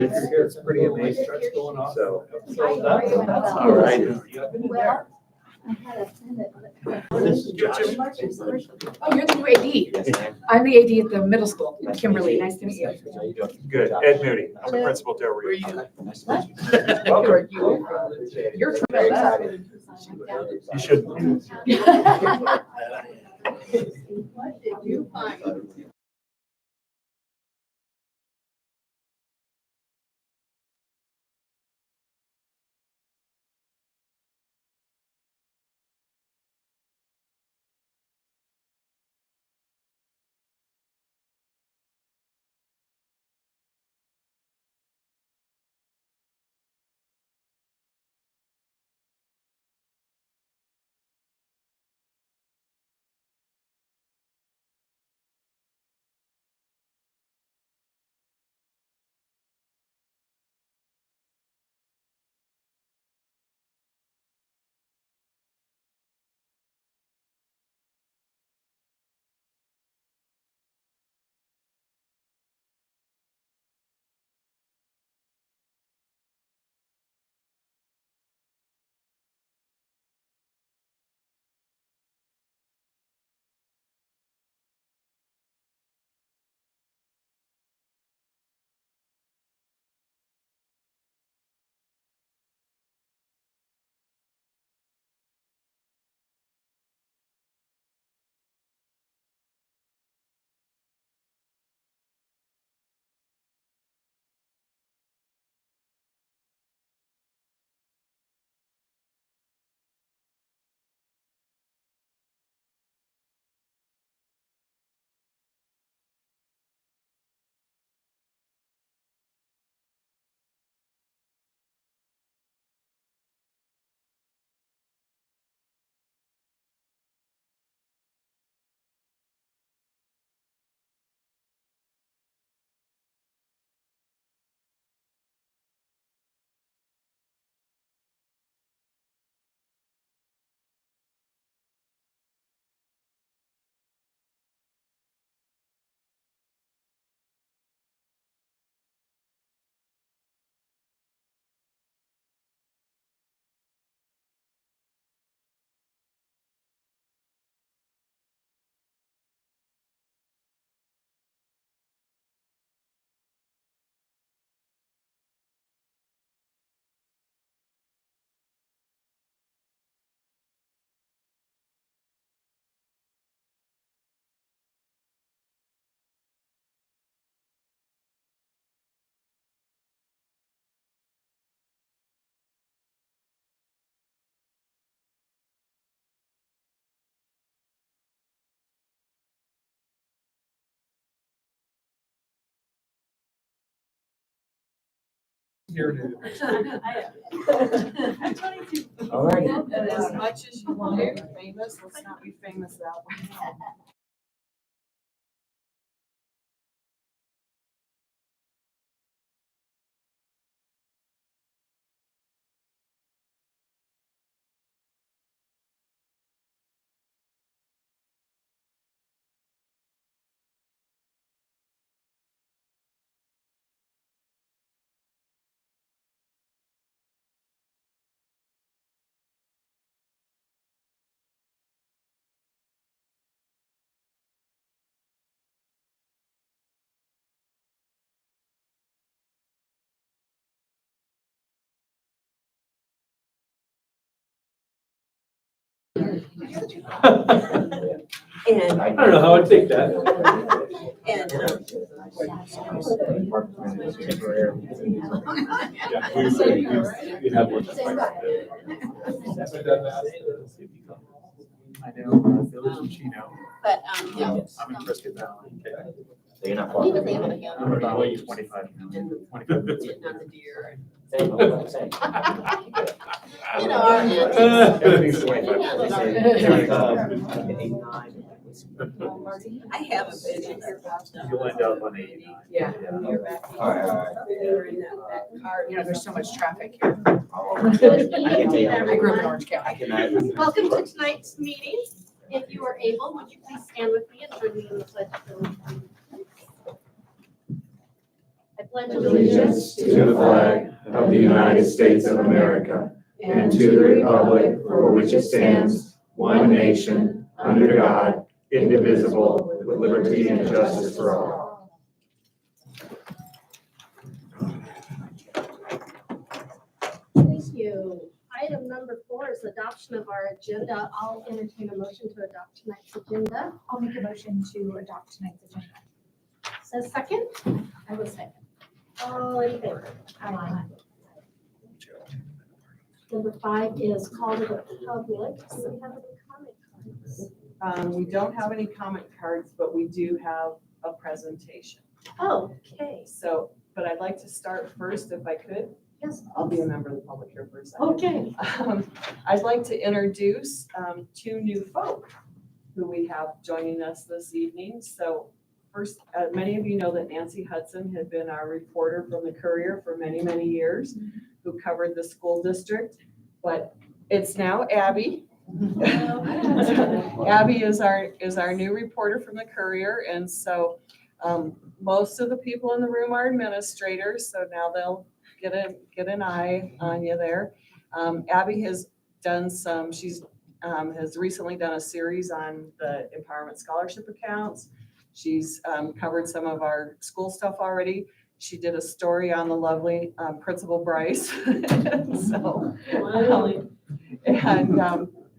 It's pretty amazing. So that's all right. Well, I had a friend that. This is Josh. Oh, you're the new AD. Yes, ma'am. I'm the AD at the middle school. Kimberly, nice to meet you. How you doing? Good. Ed Moody. I'm the principal at Del Rio. Nice to meet you. Welcome. You're from Very that. excited. You shouldn't. What did you find? All right. And as much as you want to be famous, let's not be famous that way. And, I don't know how I'd take that. and, You have one. I know, Village of Chino. but, yeah. I'm in Prescott Valley. So you're not He far. was able to handle I'm it. about 25 minutes. Sitting on the deer. Say, what I'm saying. You know, our antics. Everything's 25 minutes. They say, 89. I have a vision here about them. You'll end up on 89. Yeah. You're back. All right. They were in that car. You know, there's so much traffic here. I can tell you. I grew up in Orange I County. can. Welcome to tonight's meeting. If you are able, would you please stand with me and join me in the pledge of allegiance? I pledge allegiance to the flag of the United States of America and to the republic for which it stands, one nation, under God, indivisible, with liberty and justice for all. Thank you. Item number 4 is adoption of our agenda. I'll entertain a motion to adopt tonight's agenda. I'll make a motion to adopt tonight's agenda. Says second. I will second. All in favor? Number 5 is call to the public. Do we have any comment cards? We don't have any comment cards, but we do have a presentation. Oh, okay. So, but I'd like to start first, if I could. Yes. I'll be a member of the public here for a second. Okay. I'd like to introduce 2 new folk who we have joining us this evening. So first, many of you know that Nancy Hudson had been our reporter from the Courier for many, many years, who covered the school district, but it's now Abby. Abby is our new reporter from the Courier, and so most of the people in the room are administrators, so now they'll get an eye on you there. Abby has done has recently done a series on the Empowerment Scholarship accounts. She's covered some of our school stuff already. She did a story on the lovely Principal Bryce.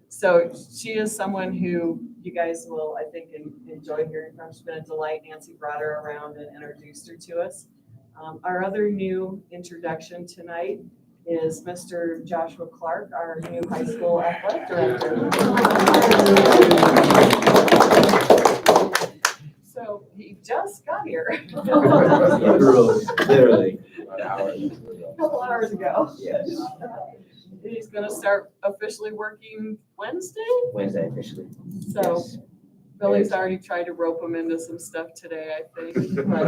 So she is someone who you guys will, I think, enjoy hearing from. She's been a delight. Nancy brought her around and introduced her to us. Our other new introduction tonight is Mr. Joshua Clark, our new high school athletic director. So he just got here. Literally. A couple hours ago. Yes. He's gonna start officially working Wednesday. Wednesday officially. So Yes. Billy's already tried to rope him into some stuff today, I think. But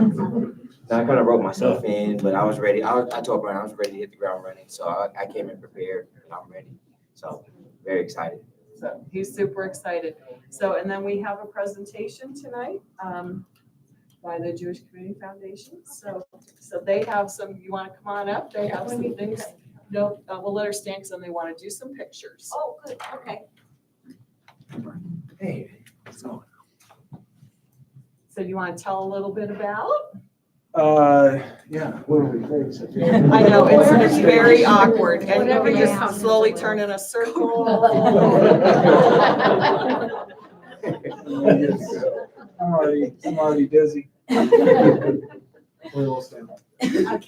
I kind of wrote myself in, but I was ready. I told Brian I was ready to hit the ground running. So I came in prepared and I'm ready. So very excited. so he's super excited. So, and then we have a presentation tonight by the Jewish Community Foundation. So they have some, you want to come on up? They have some things. No, we'll let her stand because then they want to do some pictures. Oh, good, okay. Hey, what's going on? So you want to tell a little bit about? Yeah, what do we face? I know, it's very awkward, and you Whatever can you just have. slowly turn in a circle. I'm already dizzy. We will stand up.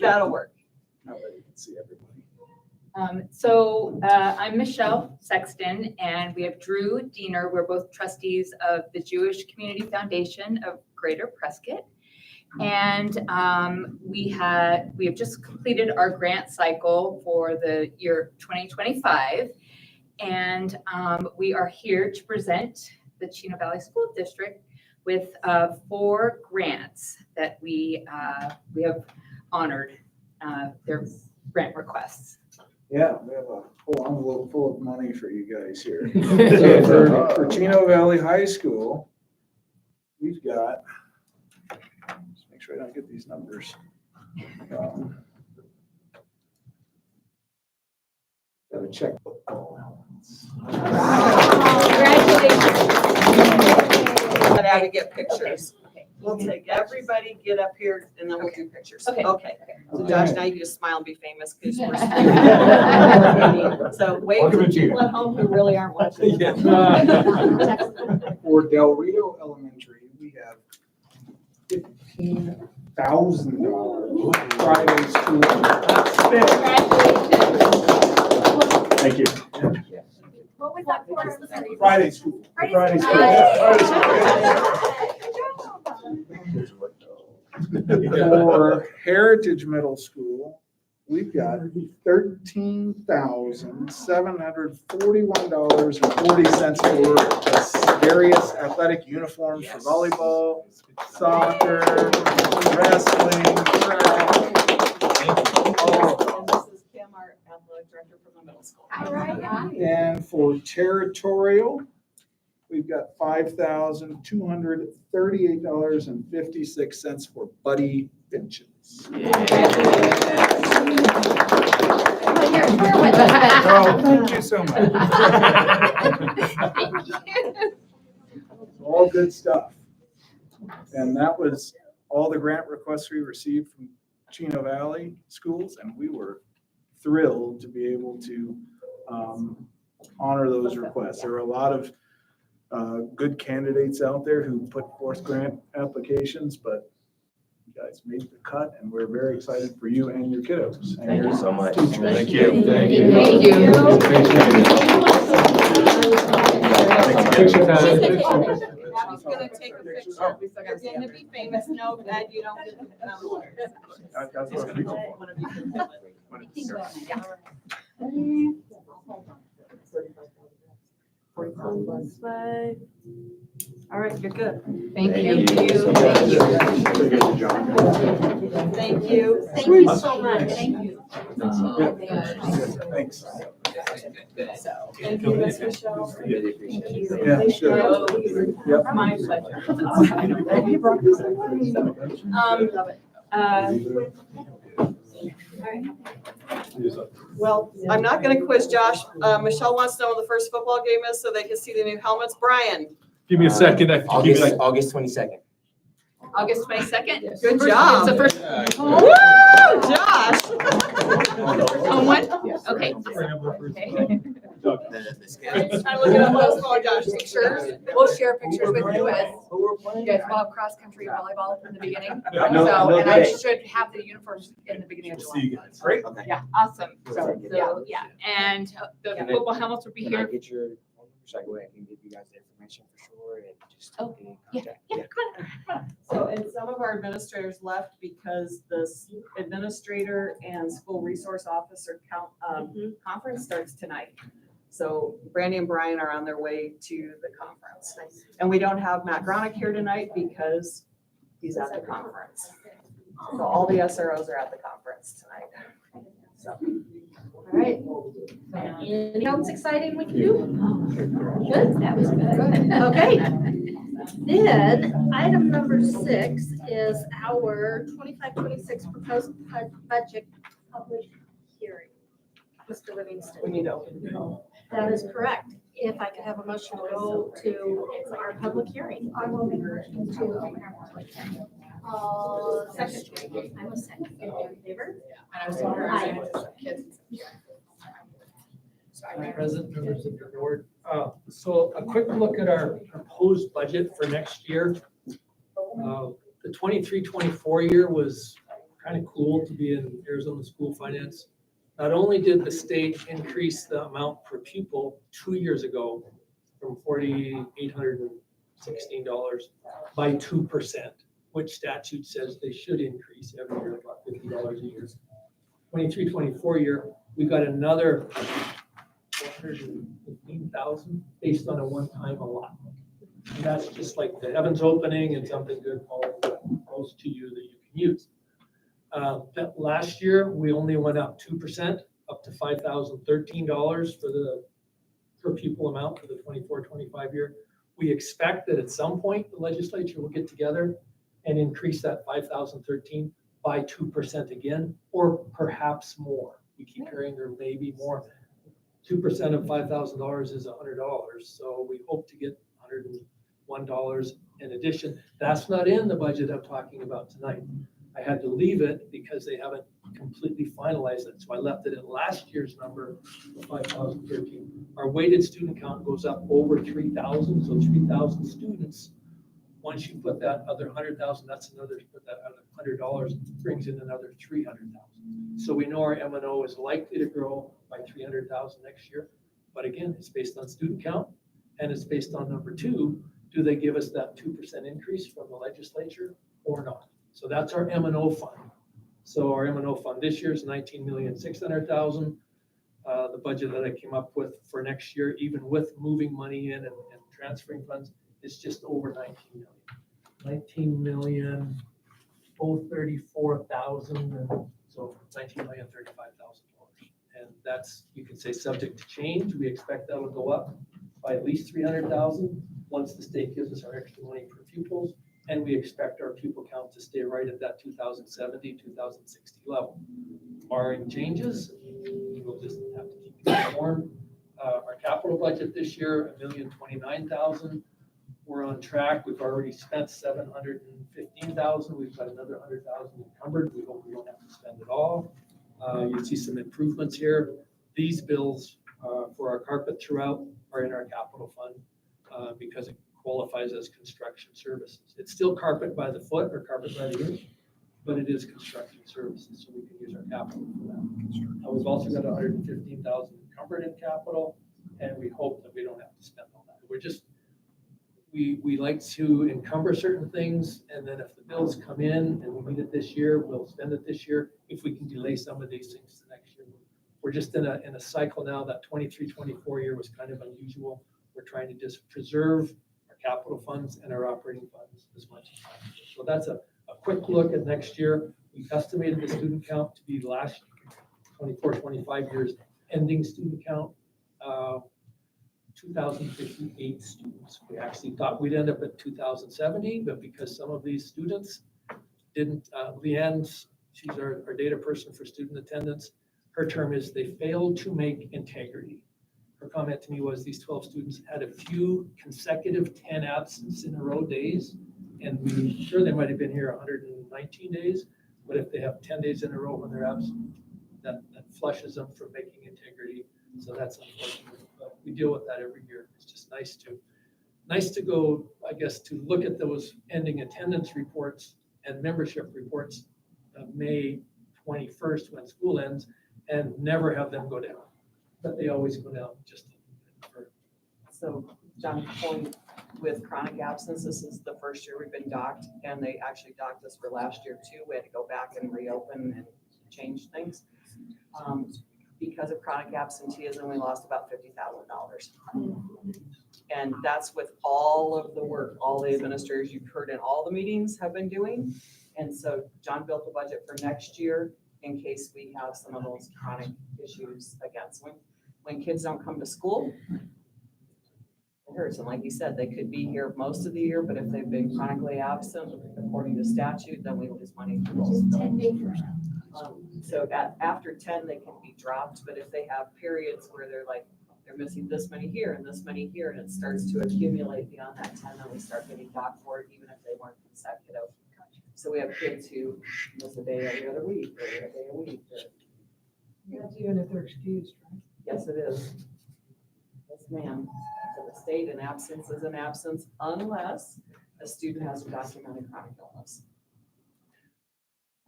That'll work. Nobody can see everybody. I'm Michelle Sexton, and we have Drew Diener. We're both trustees of the Jewish Community Foundation of Greater Prescott. And we have just completed our grant cycle for the year 2025. And we are here to present the Chino Valley School District with 4 grants that we have honored their grant requests. Yeah, we have a whole envelope full of money for you guys here. So for Chino Valley High School, we've got, just make sure I don't get these numbers. Got a checkbook. Let Abby get pictures. We'll take everybody, get up here, and then we'll do pictures. Okay. Okay. So Josh, now you can just smile and be famous because we're. So wait Welcome for to Chino. people at home who really aren't watching. For Del Rio Elementary, we have $15,000 Friday school. Thank you. What was that for? Friday school. Friday school. For Heritage Middle School, we've got $13,741.40 for various athletic uniforms for volleyball, soccer, wrestling, track. All of them. And this is Kim, our athletic director from the middle school. And for territorial, we've got $5,238.56 for Buddy Benches. Well, you're here with us. Oh, thank you so much. All good stuff. And that was all the grant requests we received from Chino Valley Schools, and we were thrilled to be able to honor those requests. There were a lot of good candidates out there who put forth grant applications, but you guys made the cut, and we're very excited for you and your kiddos. Thank you so much. Teachers. Thank you. Thank you. Thank you. Picture time. Abby's gonna take a picture. You're gonna be famous. No, glad you don't get the number. That's what I'm looking All right, you're good. Thank you. Thank you. Thank you so much. Thank you. Thanks. Thank you, Miss Michelle. Yeah, sure. Yep. My pleasure. Well, I'm not gonna quiz Josh. Michelle wants to know when the first football game is so they can see the new helmets. Brian, Give me a second. I can give you like August 22nd. August 22nd. good First- job. It's the first, Woo, Josh. home one? Okay. The schedule. I'm looking at basketball, Josh, pictures. We'll share pictures with you as you guys will have cross-country volleyball in the beginning. No, So, no and I date. should have the uniforms in the beginning of see July. you guys. Great. Yeah, awesome. So, So, yeah, and the Can I- football helmets will be Can I here. get your phone number so I can give you guys the information for sure and just Oh, be in Yeah, contact? yeah, come on. So, and some of our administrators left because the administrator and school resource officer conference starts tonight. So Brandy and Brian are on their way to the conference. And we don't have Matt Gronick here tonight because he's at the conference. So all the SROs are at the conference tonight. So, All right. Anything else exciting we can do? Good, that was good. Okay. Then, item number 6 is our 25-26 proposed budget public hearing. Mr. we Livingston. need to open the call. That is correct. If I could have a motion to go to our public hearing. I will make a motion to. Second. I will second. All in favor? And I was wondering, Aye. kids. Madam President, members of the board. So a quick look at our proposed budget for next year. The 23-24 year was kind of cool to be in Arizona School of Finance. Not only did the state increase the amount per pupil 2 years ago from $4,816 by 2%, which statute says they should increase every year about $50 a year. 23-24 year, we got another 115,000 based on a one-time allotment. And that's just like the Evans opening and something good falls to you that you can use. That last year, we only went up 2%, up to $5,013 for the per pupil amount for the 24-25 year. We expect that at some point, the legislature will get together and increase that 5,013 by 2% again, or perhaps more. We keep hearing there may be more. 2% of $5,000 is $100, so we hope to get $101 in addition. That's not in the budget I'm talking about tonight. I had to leave it because they haven't completely finalized it, so I left it at last year's number of 5,013. Our weighted student count goes up over 3,000, so 3,000 students. Once you put that other 100,000, that's another, put that other $100 brings in another 300,000. So we know our M&O is likely to grow by 300,000 next year. But again, it's based on student count and it's based on number 2, do they give us that 2% increase from the legislature or not? So that's our M&O fund. So our M&O fund this year is $19,600,000. The budget that I came up with for next year, even with moving money in and transferring funds, is just over 19 million. 19,034,000, and so $19,035,000. And that's, you can say, subject to change. We expect that will go up by at least 300,000 once the state gives us our extra money for pupils. And we expect our pupil count to stay right at that 2070, 2060 level. Barring changes, we'll just have to keep you informed. Our capital budget this year, $1,029,000. We're on track. We've already spent $715,000. We've got another $100,000 encumbered. We hope we don't have to spend it all. You see some improvements here. These bills for our carpet throughout are in our capital fund because it qualifies as construction services. It's still carpet by the foot or carpet by the inch, but it is construction services, so we can use our capital for that. We've also got $115,000 encumbered in capital, and we hope that we don't have to spend all that. We like to encumber certain things, and then if the bills come in and we need it this year, we'll spend it this year. If we can delay some of these things to next year, we're just in a cycle now. That 23-24 year was kind of unusual. We're trying to just preserve our capital funds and our operating funds as much as possible. So that's a quick look at next year. We estimated the student count to be last 24-25 years ending student count. 2,058 students. We actually thought we'd end up at 2,070, but because some of these students didn't, Leanne's, she's our data person for student attendance. Her term is they failed to make integrity. Her comment to me was these 12 students had a few consecutive 10 absence in a row days, and we sure they might have been here 119 days, but if they have 10 days in a row when they're absent, that flushes them from making integrity. So that's unfortunate. But we deal with that every year. It's just nice to go, I guess, to look at those ending attendance reports and membership reports of May 21st when school ends and never have them go down. But they always go down just a little bit. So John, point with chronic absence, this is the first year we've been docked, and they actually docked us for last year too. We had to go back and reopen and change things. Because of chronic absenteeism, we lost about $50,000. And that's with all of the work, all the administrators you've heard in all the meetings have been doing. And so John built a budget for next year in case we have some of those chronic issues again. So when kids don't come to school, it hurts. And like you said, they could be here most of the year, but if they've been chronically absent, according to statute, then we lose money. So after 10, they can be dropped, but if they have periods where they're missing this many here and this many here, and it starts to accumulate beyond that 10, then we start getting docked for it, even if they weren't consecutive. So we have kids who miss a day every other week, or a day a week. That's even if they're excused, right? Yes, it is. Yes, ma'am. So the state, an absence is an absence unless a student has a documented chronic illness.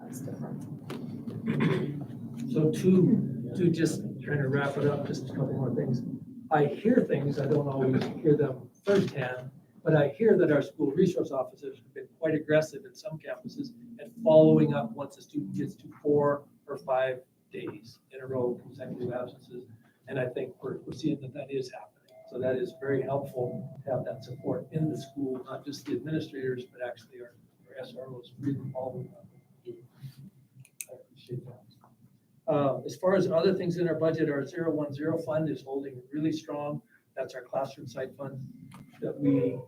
That's different. So to just trying to wrap it up, just a couple more things. I hear things, I don't always hear them firsthand, but I hear that our school resource officers have been quite aggressive in some campuses at following up once a student gets to 4 or 5 days in a row consecutive absences. And I think we're seeing that is happening. So that is very helpful to have that support in the school, not just the administrators, but actually our SROs really following up. I appreciate that. As far as other things in our budget, our 010 fund is holding really strong. That's our classroom site fund that we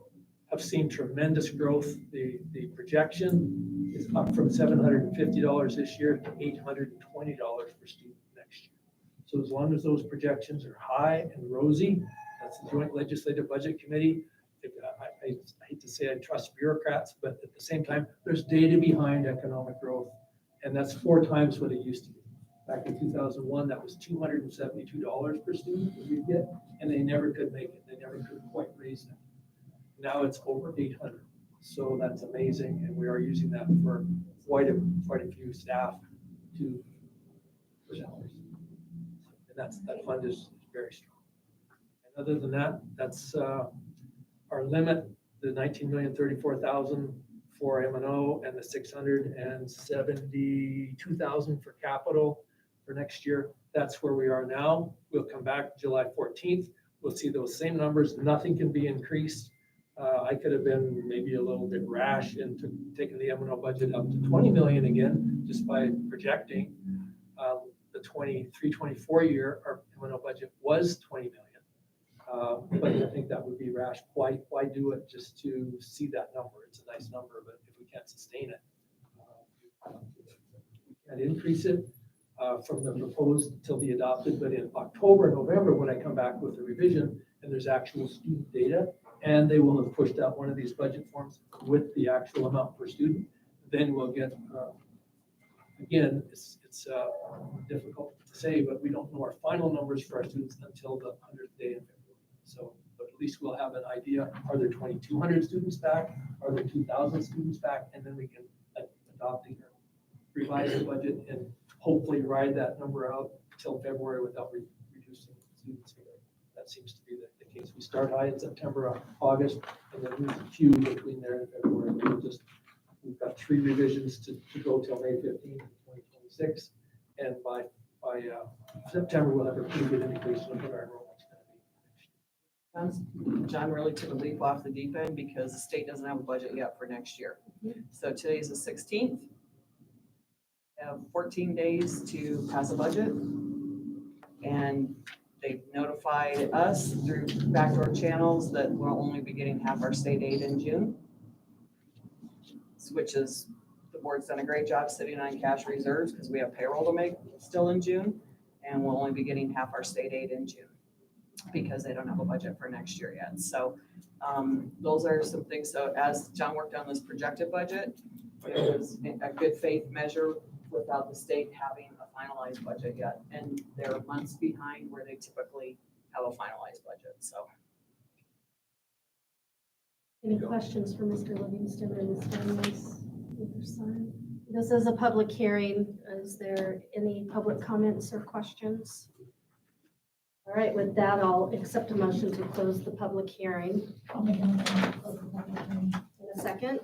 have seen tremendous growth. The projection is up from $750 this year to $820 per student next year. So as long as those projections are high and rosy, that's the Joint Legislative Budget Committee. I hate to say I trust bureaucrats, but at the same time, there's data behind economic growth, and that's 4 times what it used to be. Back in 2001, that was $272 per student that we'd get, and they never could make it. They never could quite raise that. Now it's over 800, so that's amazing, and we are using that for quite a few staff for salaries. And that fund is very strong. And other than that, that's our limit, the $19,034,000 for M&O and the $672,000 for capital for next year. That's where we are now. We'll come back July 14th. We'll see those same numbers. Nothing can be increased. I could have been maybe a little bit rash in taking the M&O budget up to 20 million again, just by projecting. The 23-24 year, our M&O budget was 20 million. But I think that would be rash. Why do it just to see that number? It's a nice number, but if we can't sustain it, we can't increase it from the proposed till the adopted. But in October, November, when I come back with the revision and there's actual student data, and they will have pushed out one of these budget forms with the actual amount per student, then we'll get, again, it's difficult to say, but we don't know our final numbers for our students until the 100th day in February. So, but at least we'll have an idea, are there 2,200 students back? Are there 2,000 students back? And then we can adopt or revise the budget and hopefully ride that number out till February without reducing students. That seems to be the case. We start high in September, August, and then there's a few between there and February. We've got 3 revisions to go till May 15th, 2026. And by September, we'll have a pretty good indication of what our enrollment's going to be. John really took a leap off the deep end because the state doesn't have a budget yet for next year. So today's the 16th. We have 14 days to pass a budget. And they notified us through backdoor channels that we'll only be getting half our state aid in June, which is, the board's done a great job sitting on cash reserves because we have payroll to make still in June, and we'll only be getting half our state aid in June because they don't have a budget for next year yet. So those are some things. So as John worked on this projected budget, it was a good faith measure without the state having a finalized budget yet. And they're months behind where they typically have a finalized budget, so. Any questions for Mr. Livingston or Ms. Daniels? Either side? This is a public hearing. Is there any public comments or questions? All right, with that, I'll accept a motion to close the public hearing. In a second.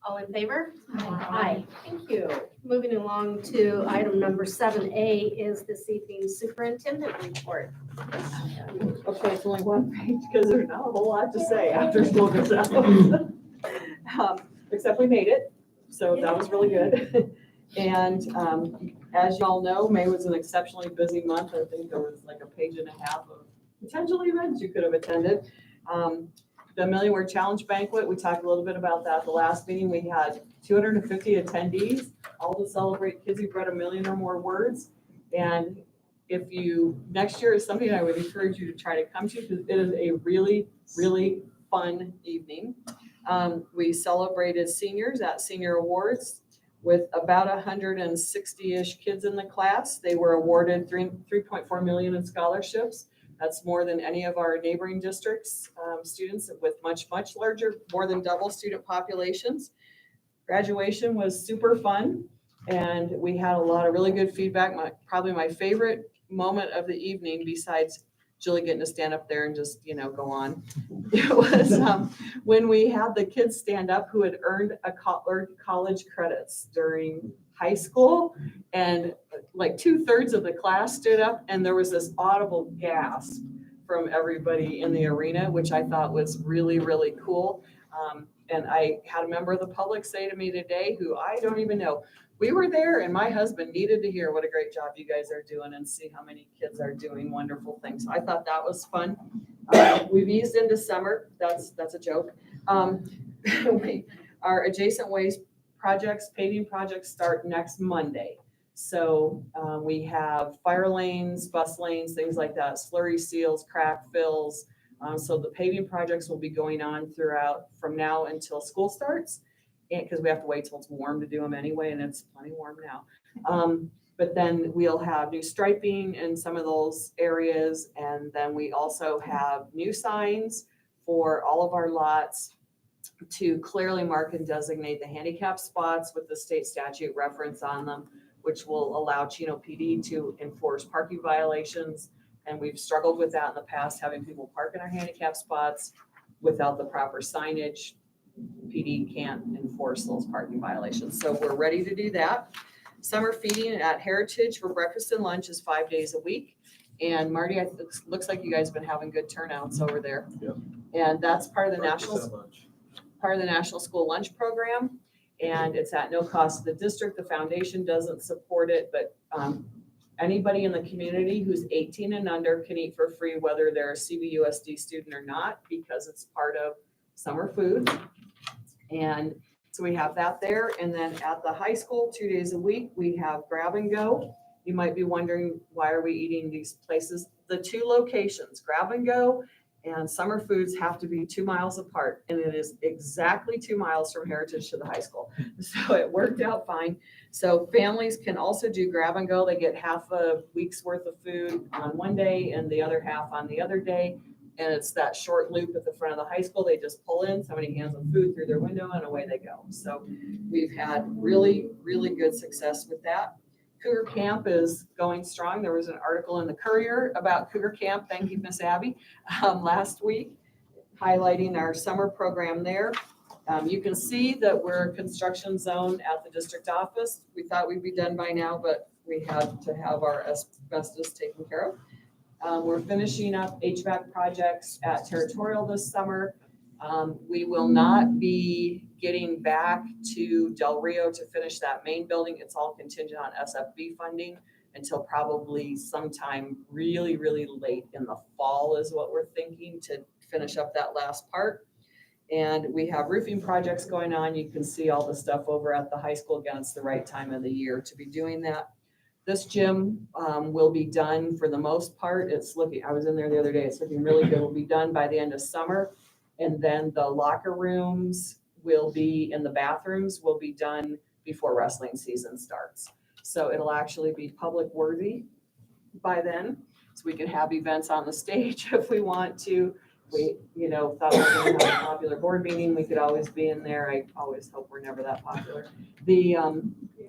All in favor? Aye. Thank you. Moving along to item number 7A is this evening's superintendent report. Okay, it's only one page because there's not a whole lot to say after school goes out. Except we made it, so that was really good. And as y'all know, May was an exceptionally busy month. I think there was like a page and a half of potential events you could have attended. The Million Word Challenge Banquet, we talked a little bit about that. The last meeting, we had 250 attendees, all to celebrate kids who've read 1 million or more words. And if you, next year is something I would encourage you to try to come to because it is a really, really fun evening. We celebrated seniors at Senior Awards with about 160-ish kids in the class. They were awarded $3.4 million in scholarships. That's more than any of our neighboring districts, students with much, much larger, more than double student populations. Graduation was super fun, and we had a lot of really good feedback. Probably my favorite moment of the evening, besides Julie getting to stand up there and just, go on, it was when we had the kids stand up who had earned college credits during high school, and like 2/3 of the class stood up, and there was this audible gasp from everybody in the arena, which I thought was really, really cool. And I had a member of the public say to me today, who I don't even know, we were there and my husband needed to hear what a great job you guys are doing and see how many kids are doing wonderful things. So I thought that was fun. We've eased into summer. That's a joke. Our adjacent ways projects, paving projects start next Monday. So we have fire lanes, bus lanes, things like that, slurry seals, crack fills. So the paving projects will be going on throughout from now until school starts, because we have to wait till it's warm to do them anyway, and it's plenty warm now. But then we'll have new striping in some of those areas, and then we also have new signs for all of our lots to clearly mark and designate the handicap spots with the state statute reference on them, which will allow Chino PD to enforce parking violations. And we've struggled with that in the past, having people park in our handicap spots without the proper signage. PD can't enforce those parking violations. So we're ready to do that. Summer feeding at Heritage for breakfast and lunch is 5 days a week. And Marty, it looks like you guys have been having good turnouts over there. Yep. And that's part of the national school lunch program. And it's at no cost to the district. The foundation doesn't support it, but Anybody in the community who's 18 and under can eat for free, whether they're a CVUSD student or not, because it's part of summer food. And so we have that there. And then at the high school, 2 days a week, we have grab and go. You might be wondering, why are we eating these places? The two locations, grab and go and summer foods, have to be 2 miles apart. And it is exactly 2 miles from Heritage to the high school. So it worked out fine. So families can also do grab and go. They get half a week's worth of food on one day and the other half on the other day. And it's that short loop at the front of the high school. They just pull in, somebody hands them food through their window and away they go. So we've had really, really good success with that. Cougar Camp is going strong. There was an article in the Courier about Cougar Camp, thank you, Miss Abby, last week, highlighting our summer program there. You can see that we're a construction zone at the district office. We thought we'd be done by now, but we had to have our asbestos taken care of. We're finishing up HVAC projects at Territorial this summer. We will not be getting back to Del Rio to finish that main building. It's all contingent on SFB funding until probably sometime really, really late in the fall is what we're thinking to finish up that last part. And we have roofing projects going on. You can see all the stuff over at the high school. Again, it's the right time of the year to be doing that. This gym will be done for the most part. It's looking, I was in there the other day, it's looking really good. Will be done by the end of summer. And then the locker rooms will be, in the bathrooms will be done before wrestling season starts. So it'll actually be public worthy by then. So we can have events on the stage if we want to. We, thought we were going to have a popular board meeting. We could always be in there. I always hope we're never that popular.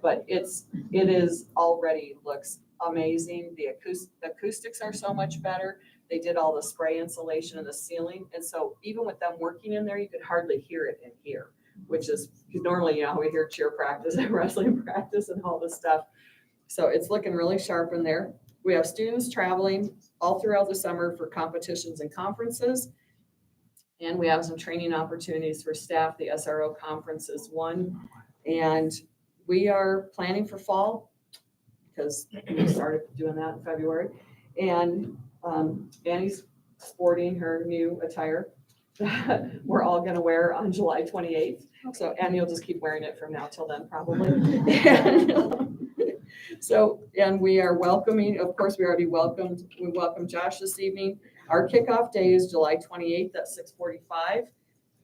But it is already looks amazing. The acoustics are so much better. They did all the spray insulation in the ceiling. And so even with them working in there, you could hardly hear it in here, which is normally, we hear cheer practice and wrestling practice and all this stuff. So it's looking really sharp in there. We have students traveling all throughout the summer for competitions and conferences. And we have some training opportunities for staff. The SRO conference is one. And we are planning for fall because we started doing that in February. And Annie's sporting her new attire that we're all going to wear on July 28th. So Annie will just keep wearing it from now till then, probably. And we are welcoming, of course, we welcomed Josh this evening. Our kickoff day is July 28th at 6:45.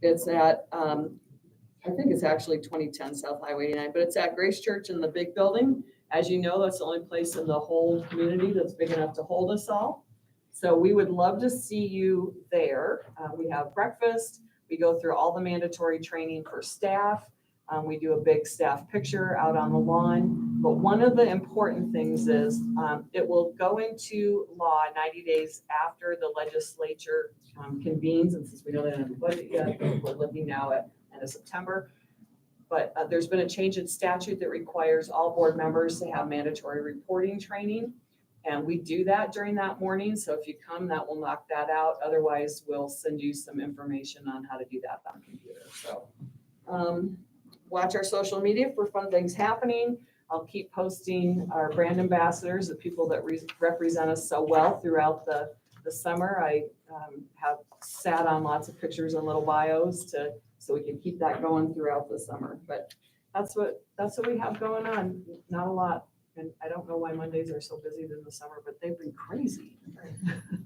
It's at, I think it's actually 2010 South Highway 89, but it's at Grace Church in the big building. As you know, that's the only place in the whole community that's big enough to hold us all. So we would love to see you there. We have breakfast. We go through all the mandatory training for staff. We do a big staff picture out on the lawn. But one of the important things is it will go into law 90 days after the legislature convenes. And since we don't have the budget yet, we're looking now at end of September. But there's been a change in statute that requires all board members to have mandatory reporting training. And we do that during that morning. So if you come, that will knock that out. Otherwise, we'll send you some information on how to do that on the computer. So watch our social media for fun things happening. I'll keep posting our brand ambassadors, the people that represent us so well throughout the summer. I have sat on lots of pictures and little bios so we can keep that going throughout the summer. But that's what we have going on. Not a lot. And I don't know why Mondays are so busy in the summer, but they've been crazy.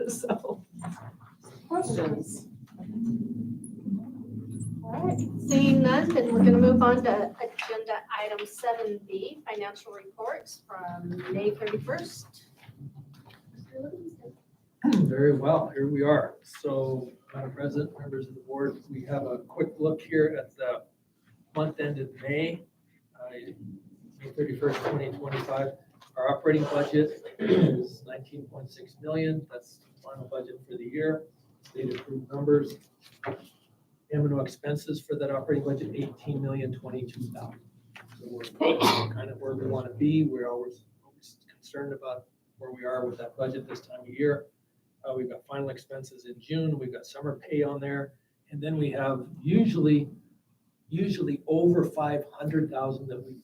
So, questions? All right, seeing none, then we're gonna move on to agenda item 7B, financial reports from May 31st. Very well, here we are. So, Madam President, members of the board, we have a quick look here at the month ended May 31st, 2025. Our operating budget is 19.6 million. That's the final budget for the year. State approved numbers. M&O expenses for that operating budget, 18,022,000. So we're kind of where we want to be. We're always concerned about where we are with that budget this time of year. We've got final expenses in June. We've got summer pay on there. And then we have usually over 500,000 that we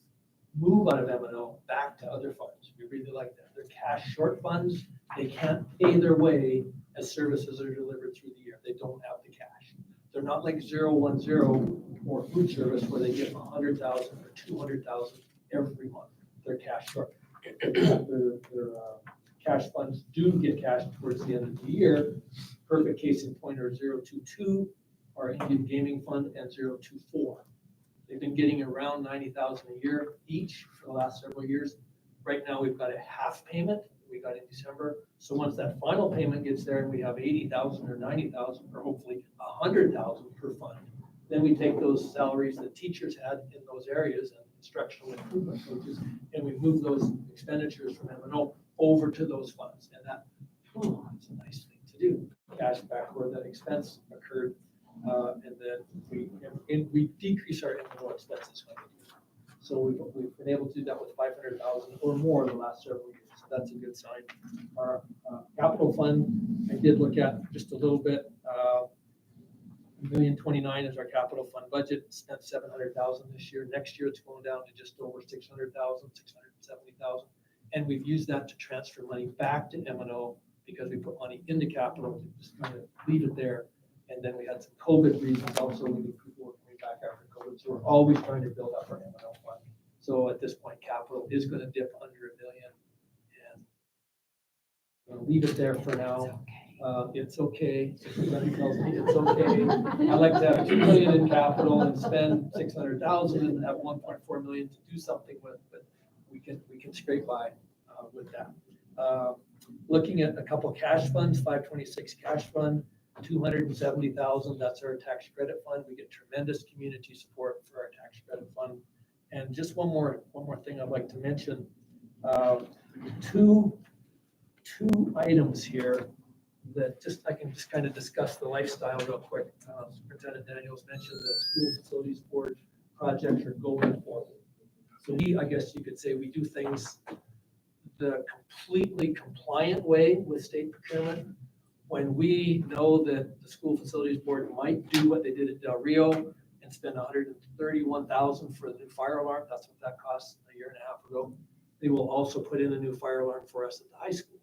move out of M&O back to other funds. We really like that. They're cash short funds. They can't pay their way as services are delivered through the year. They don't have the cash. They're not like 010 or food service where they get 100,000 or 200,000 every month. They're cash short. Their cash funds do get cash towards the end of the year. Perfect case in point are 022, our Indian Gaming Fund, and 024. They've been getting around 90,000 a year each for the last several years. Right now, we've got a half payment we got in December. So once that final payment gets there and we have 80,000 or 90,000, or hopefully 100,000 per fund, then we take those salaries that teachers had in those areas and instructional improvement coaches, and we move those expenditures from M&O over to those funds. And that's a nice thing to do. Cash back where that expense occurred. And then we decrease our M&O expenses when we do. So we've been able to do that with 500,000 or more in the last several years. So that's a good sign. Our capital fund, I did look at just a little bit. $1,029,000 is our capital fund budget. Spent 700,000 this year. Next year it's going down to just over 600,000, 670,000. And we've used that to transfer money back to M&O because we put money into capital to just kind of leave it there. And then we had some COVID reasons also. We knew people were coming back after COVID. So we're always trying to build up our M&O fund. So at this point, capital is going to dip under $1 million. And we'll leave it there for now. It's okay. Somebody tells me it's okay. I like to have $2 million in capital and spend 600,000 and have 1.4 million to do something with, but we can scrape by with that. Looking at a couple of cash funds, 526 cash fund, 270,000. That's our tax credit fund. We get tremendous community support for our tax credit fund. And just one more thing I'd like to mention. Two items here that I can just kind of discuss the lifestyle real quick. Superintendent Daniels mentioned the school facilities board projects are going forward. So I guess you could say we do things the completely compliant way with state procurement. When we know that the school facilities board might do what they did at Del Rio and spend $131,000 for the new fire alarm, that's what that cost a year and a half ago. They will also put in a new fire alarm for us at the high school,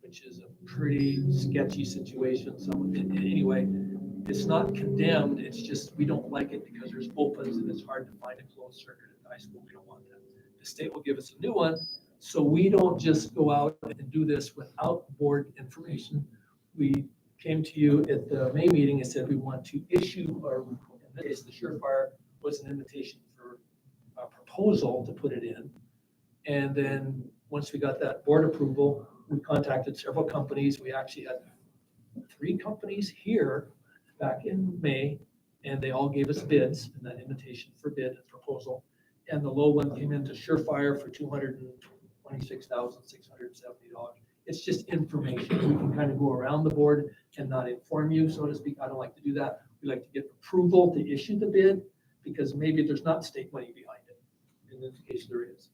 which is a pretty sketchy situation. So anyway, it's not condemned. It's just, we don't like it because there's opens and it's hard to find a closed circuit at the high school. We don't want that. The state will give us a new one. So we don't just go out and do this without board information. We came to you at the May meeting and said we want to issue, or in this case, the Surefire was an invitation for a proposal to put it in. And then once we got that board approval, we contacted several companies. We actually had 3 companies here back in May, and they all gave us bids in that invitation for bid and proposal. And the low one came into Surefire for $226,670. It's just information. We can kind of go around the board and not inform you, so to speak. I don't like to do that. We like to get approval to issue the bid because maybe there's not state money behind it. In this case, there is.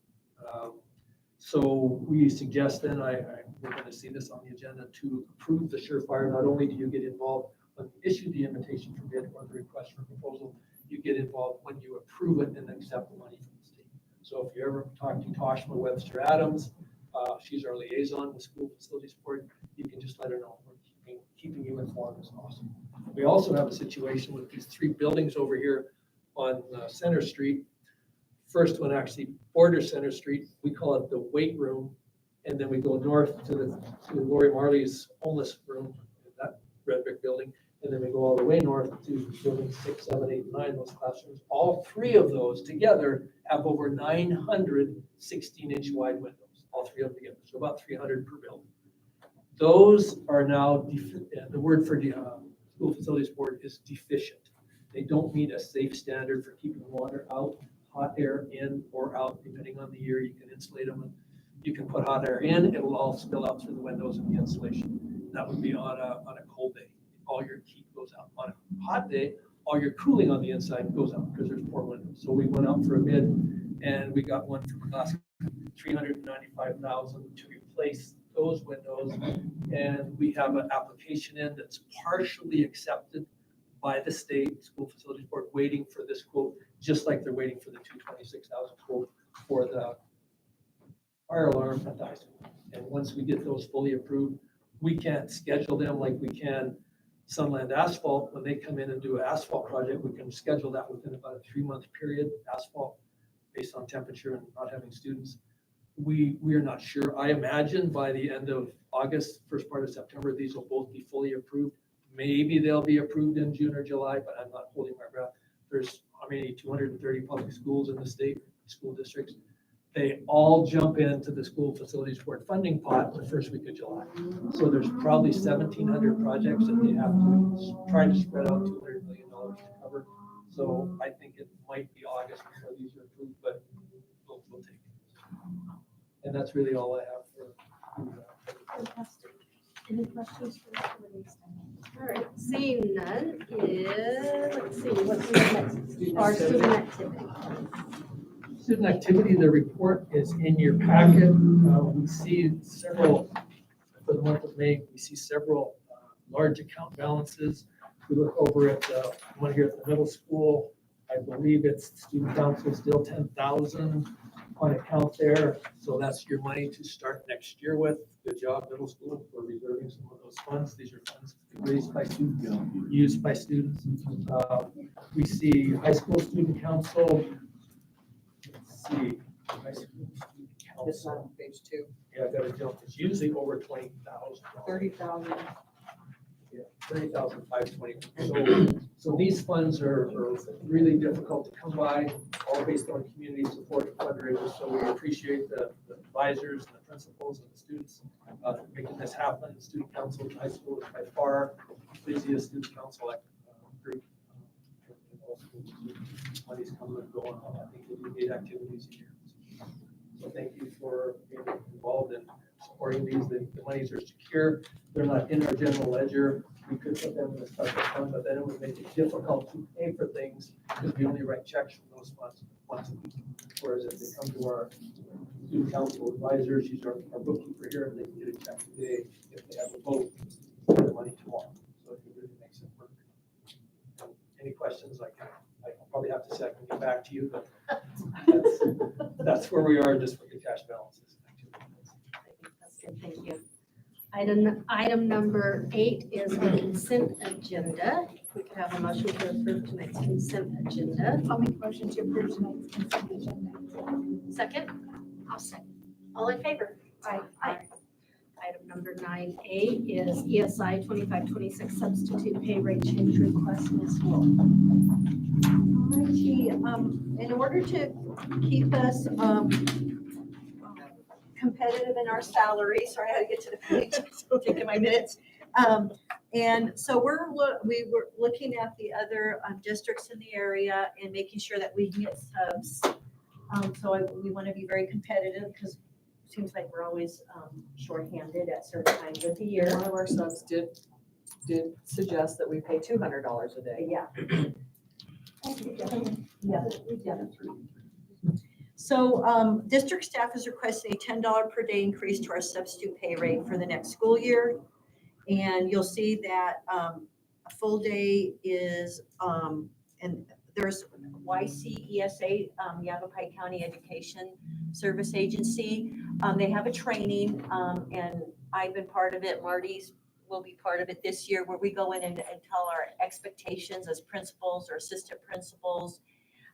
So we suggest then, we're going to see this on the agenda to approve the Surefire. Not only do you get involved when you issue the invitation for bid or the request for proposal, you get involved when you approve it and accept the money from the state. So if you ever talk to Toshma Webster Adams, she's our liaison with School Facilities Board, you can just let her know. We're keeping you informed is awesome. We also have a situation with these 3 buildings over here on Center Street. First one actually borders Center Street. We call it the weight room. And then we go north to Lori Marley's homeless room, that red brick building. And then we go all the way north to buildings 6, 7, 8, 9, those classrooms. All 3 of those together have over 900 16-inch wide windows, all 3 of them together. So about 300 per building. Those are now, the word for the School Facilities Board is deficient. They don't meet a safe standard for keeping water out, hot air in or out, depending on the year. You can insulate them. You can put hot air in, it will all spill out through the windows and the insulation. That would be on a cold day. All your heat goes out. On a hot day, all your cooling on the inside goes out because there's 4 windows. So we went out for a bid and we got one from Alaska, $395,000 to replace those windows. And we have an application in that's partially accepted by the state School Facilities Board, waiting for this quote, just like they're waiting for the $226,000 quote for the fire alarm at the high school. And once we get those fully approved, we can't schedule them like we can Sunland Asphalt. When they come in and do an asphalt project, we can schedule that within about a 3-month period, asphalt, based on temperature and not having students. We are not sure. I imagine by the end of August, first part of September, these will both be fully approved. Maybe they'll be approved in June or July, but I'm not holding my breath. There's, 230 public schools in the state, school districts. They all jump into the school facilities board funding pot the first week of July. So there's probably 1,700 projects that they have to try to spread out $200 million to cover. So I think it might be August before these are approved, but we'll take it. And that's really all I have for. Fantastic. Any questions for Mr. Livingston? All right, seeing none is, let's see, what's next? Our student activity. Student activity, the report is in your packet. We see several, for the month of May, we see several large account balances. We look over at one here at the middle school. I believe it's student council still 10,000 on account there. So that's your money to start next year with. Good job, middle school, for reserving some of those funds. These are funds raised by students, used by students. We see high school student council. Let's see, high school student It's council. on page 2. Yeah, I gotta jump. It's usually over 20,000. 30,000. Yeah, 30,520. So these funds are really difficult to come by, all based on community support fundraisers. So we appreciate the advisors and the principals and the students making this happen. The student council at high school is by far the busiest student council group. Money's coming and going. I think they do 8 activities a year. So thank you for being involved in supporting these. The monies are secure. They're not in our general ledger. We could put them in a special fund, but then it would make it difficult to pay for things because we only write checks from those funds once a week. Whereas if they come to our student council advisors, she's our bookkeeper here, and they can get a check today if they have a vote, get the money tomorrow. So it really makes it work. Any questions? I'll probably have to second get back to you, but that's where we are just with the cash balances. That's good, thank you. Item number 8 is the consent agenda. We could have a motion to approve tonight's consent agenda. I'll make a motion to approve tonight's consent agenda. Second, I'll second. all in favor? Aye. Aye. Item number 9A is ESI 2526 substitute pay rate change request, Ms. Wolf. Alrighty, in order to keep us competitive in our salary, sorry, I had to get to the page, so taking my minutes. And so we were looking at the other districts in the area and making sure that we can get subs. We want to be very competitive because it seems like we're always shorthanded at certain times of the year. One of our subs did suggest that we pay $200 a day. Yeah. Yeah. So district staff is requesting a $10 per day increase to our substitute pay rate for the next school year. And you'll see that a full day is, and there's YCESA, Yavapai County Education Service Agency. They have a training, and I've been part of it. Marty's will be part of it this year, where we go in and tell our expectations as principals or assistant principals.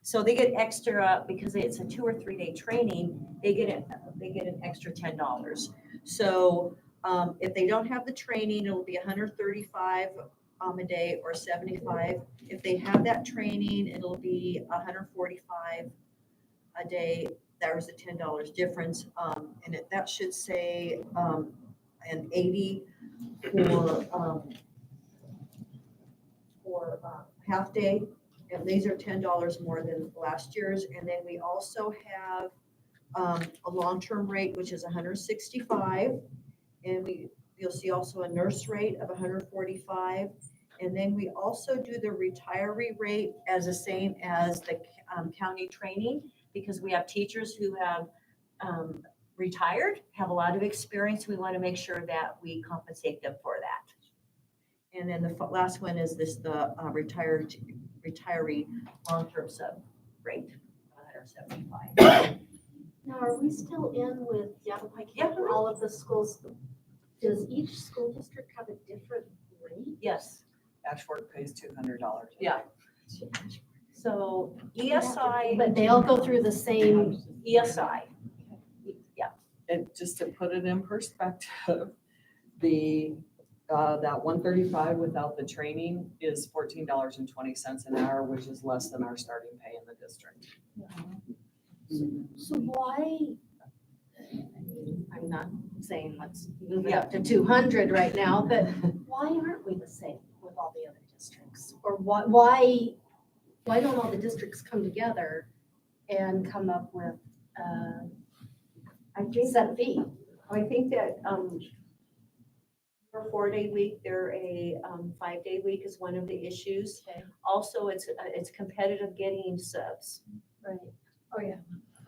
So they get extra, because it's a 2 or 3 day training, they get an extra $10. So if they don't have the training, it'll be $135 a day or $75. If they have that training, it'll be $145 a day. There's a $10 difference, and that should say an 80 for half day. And these are $10 more than last year's. And then we also have a long-term rate, which is $165. And you'll see also a nurse rate of $145. And then we also do the retiree rate as the same as the county training, because we have teachers who have retired, have a lot of experience. We want to make sure that we compensate them for that. And then the last one is the retiree long-term sub rate, $175. Now, are we still in with Yavapai County, all of the schools? Does each school district have a different rate? Yes, Ashford pays $200. Yeah. so ESI, But they all go through the same, ESI, And just to put it in perspective, that 135 without the training is $14.20 an hour, which is less than our starting pay in the district. so why? I'm not saying let's move it up to 200 right now, but why aren't we the same with all the other districts? Or why don't all the districts come together and come up with a set fee? I think that, for a 4-day week, they're a 5-day week is one of the issues. Okay. Also, it's competitive getting subs. Right. Oh, yeah.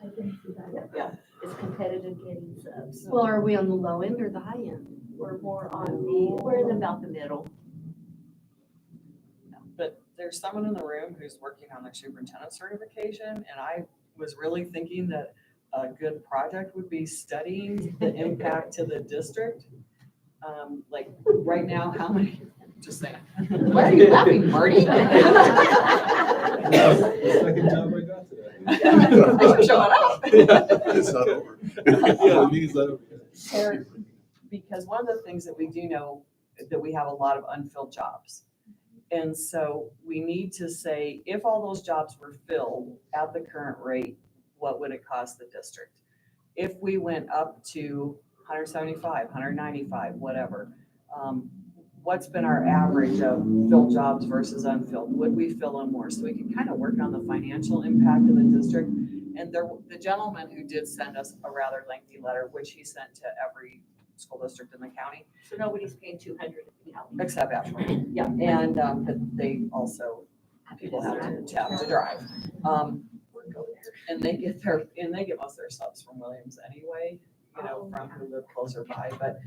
I didn't see that. Yeah. It's competitive getting subs. Well, are we on the low end or the high end? We're more on we're in about the middle. But there's someone in the room who's working on their superintendent certification, and I was really thinking that a good project would be studying the impact to the district. Like right now, how many, just saying. Why are you laughing, Marty? Second job I got today. Thanks for showing up. It's not over. Yeah, the meeting's not over yet. Because one of the things that we do know, that we have a lot of unfilled jobs. And so we need to say, if all those jobs were filled at the current rate, what would it cost the district? If we went up to 175, 195, whatever, what's been our average of filled jobs versus unfilled? Would we fill them more? So we can kind of work on the financial impact of the district. And the gentleman who did send us a rather lengthy letter, which he sent to every school district in the county, So nobody's paying 200 now. except Ashland. Yeah, and, but they also, people have to drive. And they get most of their subs from Williams anyway, you know, from who live closer by. But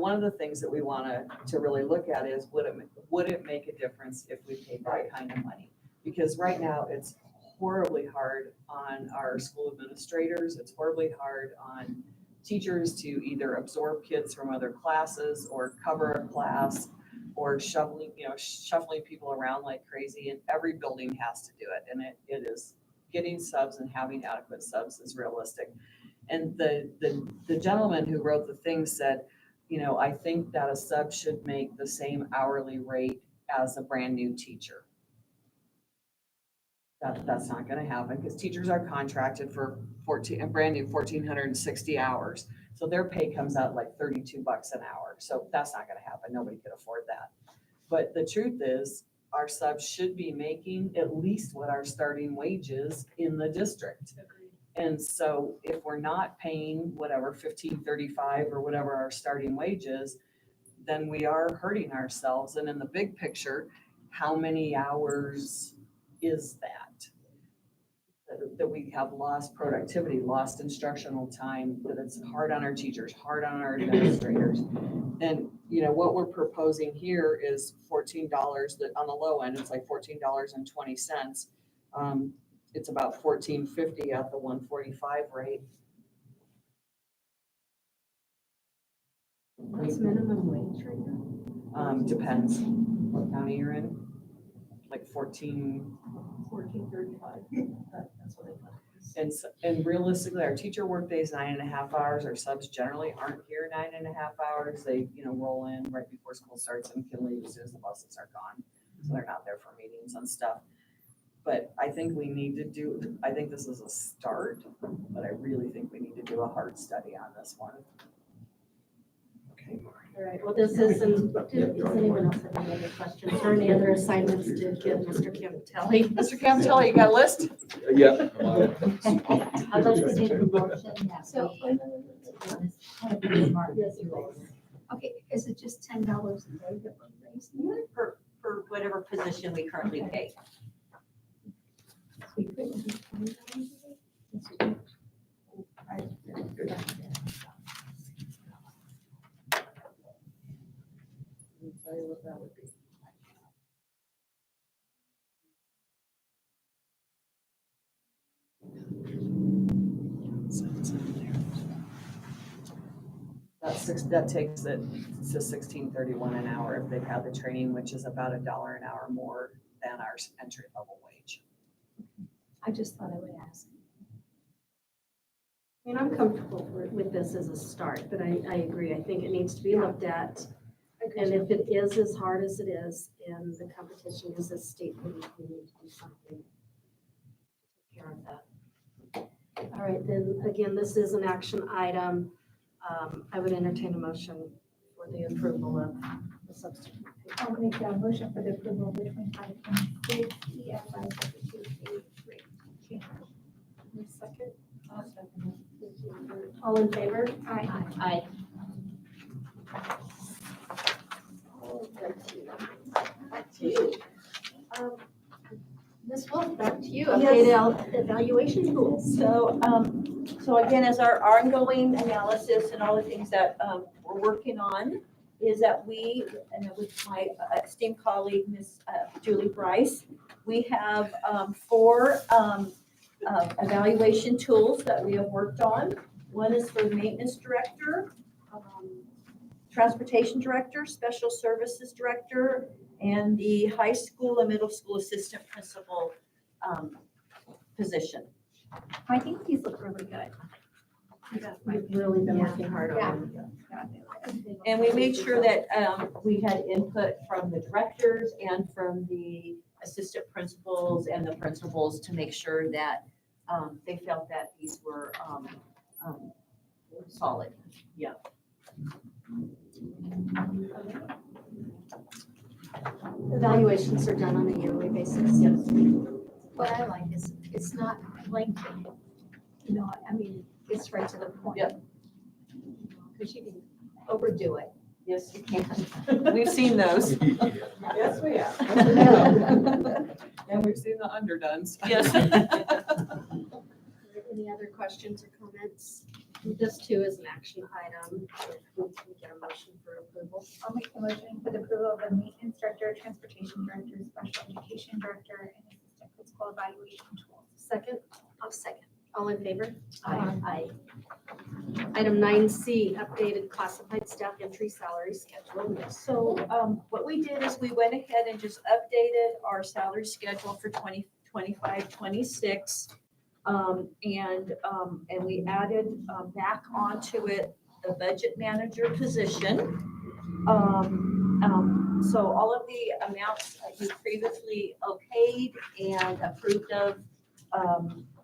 one of the things that we want to really look at is, would it make a difference if we paid that kind of money? Because right now, it's horribly hard on our school administrators. It's horribly hard on teachers to either absorb kids from other classes or cover a class or shuffling people around like crazy, and every building has to do it. And it is getting subs and having adequate subs is realistic. And the gentleman who wrote the thing said, I think that a sub should make the same hourly rate as a brand new teacher. That's not going to happen because teachers are contracted for a brand new 1,460 hours. So their pay comes out like $32 an hour. So that's not going to happen. Nobody could afford that. But the truth is, our subs should be making at least what our starting wage is in the district. And so if we're not paying whatever $15.35 or whatever our starting wage is, then we are hurting ourselves. And in the big picture, how many hours is that we have lost productivity, lost instructional time, that it's hard on our teachers, hard on our administrators. And what we're proposing here is $14, that on the low end, it's like $14.20. It's about $14.50 at the 145 rate. What's minimum wage right now? Depends what county you're in, like 14.35. That's what I thought. And realistically, our teacher work day is 9.5 hours. Our subs generally aren't here 9.5 hours. They, roll in right before school starts and can leave as soon as the buses are gone. So they're not there for meetings and stuff. But I think I think this is a start, but I really think we need to do a hard study on this one. Okay. All right, well, does anyone else have any other questions or any other assignments to give Mr. Campitelli? Mr. Campitelli, you got a list? Yeah. I'm on it. I'd like to make a motion. So, okay, is it just $10 a day that we're raising? For whatever position we currently pay. We couldn't do $20 a day? Let me tell you what that would be. That takes it to $16.31 an hour if they've had the training, which is about $1 an hour more than our entry level wage. I just thought I would ask. I mean, I'm comfortable with this as a start, but I agree. I think it needs to be looked at. And if it is as hard as it is and the competition is as steep, we need to do something to take care of that. All right, then, again, this is an action item. I would entertain a motion for the approval of the substitute pay. I'll make a motion for the approval of the 25-26 EFI substitute pay rate change. Second? All in favor? Aye. Aye. Back to you. Ms. Wolf, back to you. Update evaluation tools. So again, as our ongoing analysis and all the things that we're working on is that we, and with my esteemed colleague, Ms. Julie Bryce, we have 4 evaluation tools that we have worked on. One is for the maintenance director, transportation director, special services director, and the high school and middle school assistant principal position. I think these look really good. We've really been working hard on them. And we made sure that we had input from the directors and from the assistant principals and the principals to make sure that they felt that these were solid. Yeah. Evaluations are done on a yearly basis. Yes. What I like is it's not lengthy. You know, I mean, it's right to the point. Yep. Because you can overdo it. Yes, you can. We've seen those. Yes, we have. And we've seen the underdones. Yes. Any other questions or comments? This too is an action item. If we can get a motion for approval. I'll make the motion for the approval of the maintenance director, transportation director, special education director, and assistant principal evaluation tools. Second? I'll second. All in favor? Aye. Aye. Item 9C, updated classified staff entry salary schedule. So what we did is we went ahead and just updated our salary schedule for 2025, 26. And we added back onto it the budget manager position. So all of the amounts you previously okayed and approved of,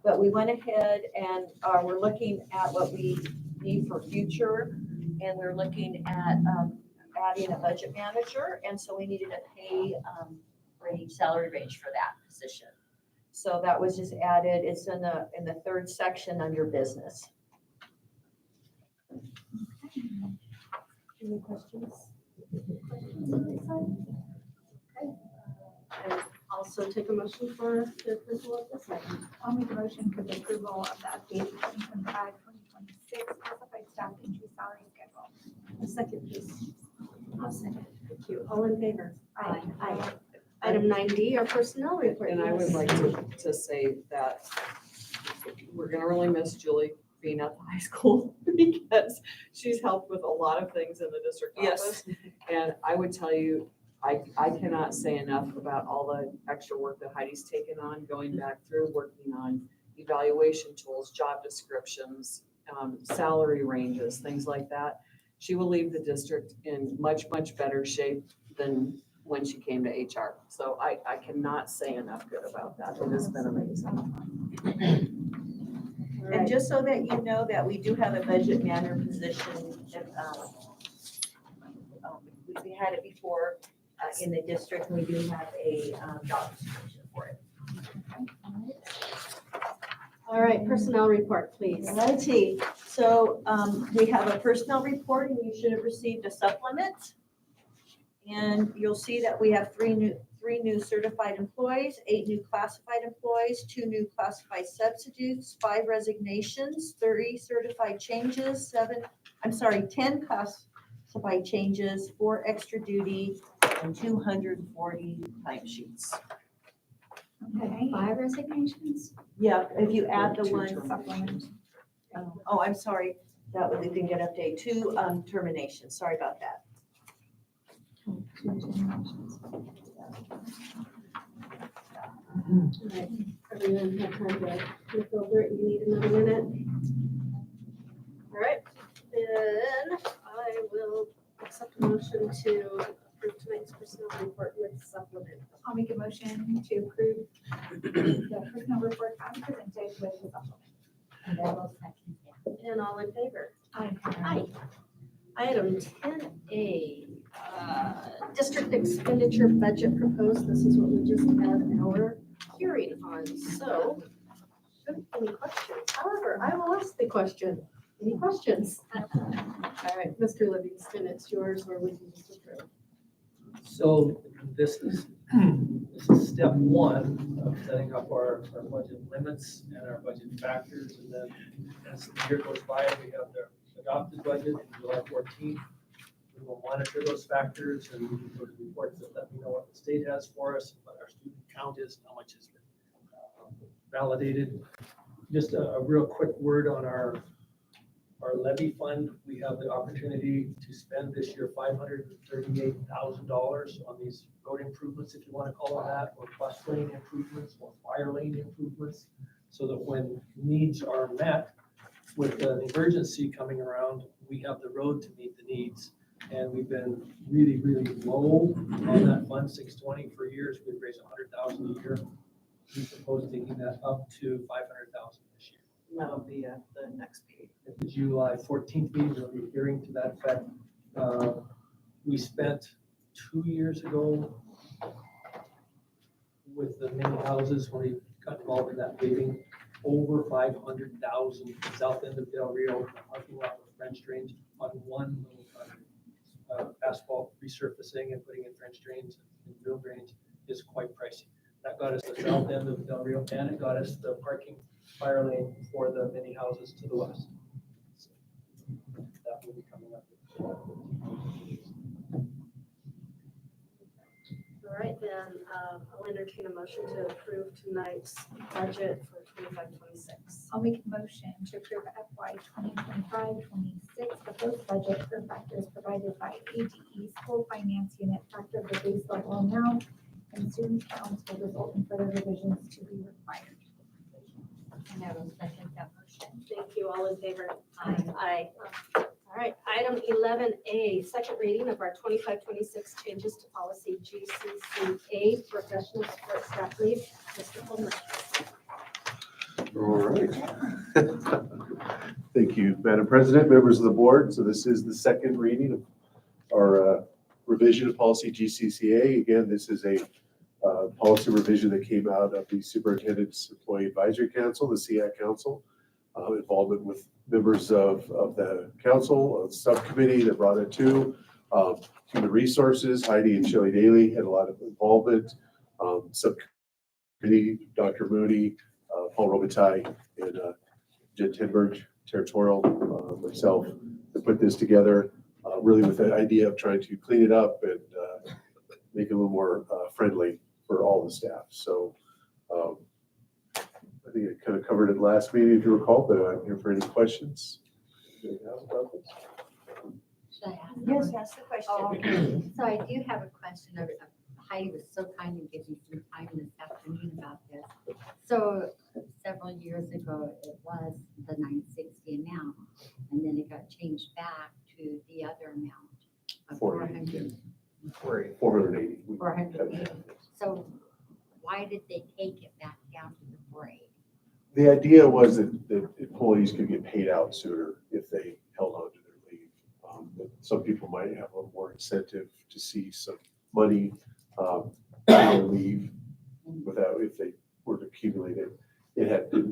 but we went ahead and we're looking at what we need for future, and we're looking at adding a budget manager, and so we needed a pay range, salary range for that position. So that was just added. It's in the 3rd section under business. Any questions? Okay. And also take a motion for the approval of this item. I'll make a motion for the approval of the updated 2025-2026 classified staff entry salary schedule. A second, please. I'll second. Thank you. All in favor? Aye. Aye. Item 9D, our personnel report. And I would like to say that we're gonna really miss Julie being at the high school because she's helped with a lot of things in the district office. And I would tell you, I cannot say enough about all the extra work that Heidi's taken on, going back through, working on evaluation tools, job descriptions, salary ranges, things like that. She will leave the district in much, much better shape than when she came to HR. So I cannot say enough good about that. It has been amazing. And just so that you know that we do have a budget manager position. We had it before in the district. We do have a job description for it. All right, personnel report, please. Alrighty, so we have a personnel report and you should have received a supplement. And you'll see that we have three new certified employees, 8 new classified employees, 2 new classified substitutes, 5 resignations, 30 certified changes, 10 classified changes, 4 extra duty, and 240 timesheets. Okay. 5 resignations. Yeah, if you add the one, Supplement. oh, I'm sorry, That way we can get update to termination. Sorry about that. Alright, everyone have time to look over it, you need another minute? Alright, then I will accept a motion to approve tonight's personnel report with supplement. I'll make a motion to approve the personnel report as presented with the supplement. And I will second that. And all in favor? Aye. Aye. Item 10A, district expenditure budget proposed. This is what we just had our hearing on. So, any questions? However, I will ask the question. Any questions? All right, Mr. Livingston, it's yours, or we can just approve. So this is step one of setting up our budget limits and our budget factors. And then as the year goes by, we have the adopted budget on July 14th. We will monitor those factors and we can go to reports that let me know what the state has for us, what our student count is, how much has been validated. Just a real quick word on our levy fund. We have the opportunity to spend this year $538,000 on these road improvements, if you want to call it that, or bus lane improvements, or fire lane improvements, so that when needs are met with an emergency coming around, we have the road to meet the needs. And we've been really, really low on that fund, 620 for years. We've raised 100,000 a year. We propose taking that up to 500,000 this year. That'll be at the next page. At the July 14th meeting, there'll be a hearing to that effect. We spent 2 years ago with the many houses, when we got involved in that paving, over 500,000 south end of Del Rio, parking lot with French drains on one little asphalt resurfacing and putting in French drains and real drains is quite pricey. That got us the south end of Del Rio, and it got us the parking fire lane for the many houses to the west. So that will be coming up. All right, then I'll entertain a motion to approve tonight's budget for 25-26. I'll make a motion to approve FY 2025-26 proposed budget for factors provided by ADE School Finance Unit, factor of the base level amount and student counts will result in further revisions to be required. And I will second that motion. Thank you. All in favor? Aye. All right, item 11A, second reading of our 25-26 changes to policy GCCA, professional support staff leave. Mr. Fulmer. All right. Thank you, Madam President, members of the board. So this is the second reading of our revision of policy GCCA. Again, this is a policy revision that came out of the Superintendent's Employee Advisory Council, the CAC Council, involvement with members of the council, subcommittee that brought it to Human Resources. Heidi and Shelley Daly had a lot of involvement. Subcommittee, Dr. Mooney, Paul Robitaille, and Jen Tenberg, territorial, myself, to put this together, really with the idea of trying to clean it up and make it a little more friendly for all the staff. So I think I kind of covered it last meeting, if you recall, but I'm here for any questions. Should I ask? Yes, ask the question. So I do have a question. Heidi was so kind in giving some time this afternoon about this. So several years ago, it was the 960 amount, and then it got changed back to the other amount of 400. 480. 480. So why did they take it back down to the 480? The idea was that employees could get paid out sooner if they held on to their leave. But some people might have a little more incentive to see some money in their leave without, if they were to accumulate it. It had the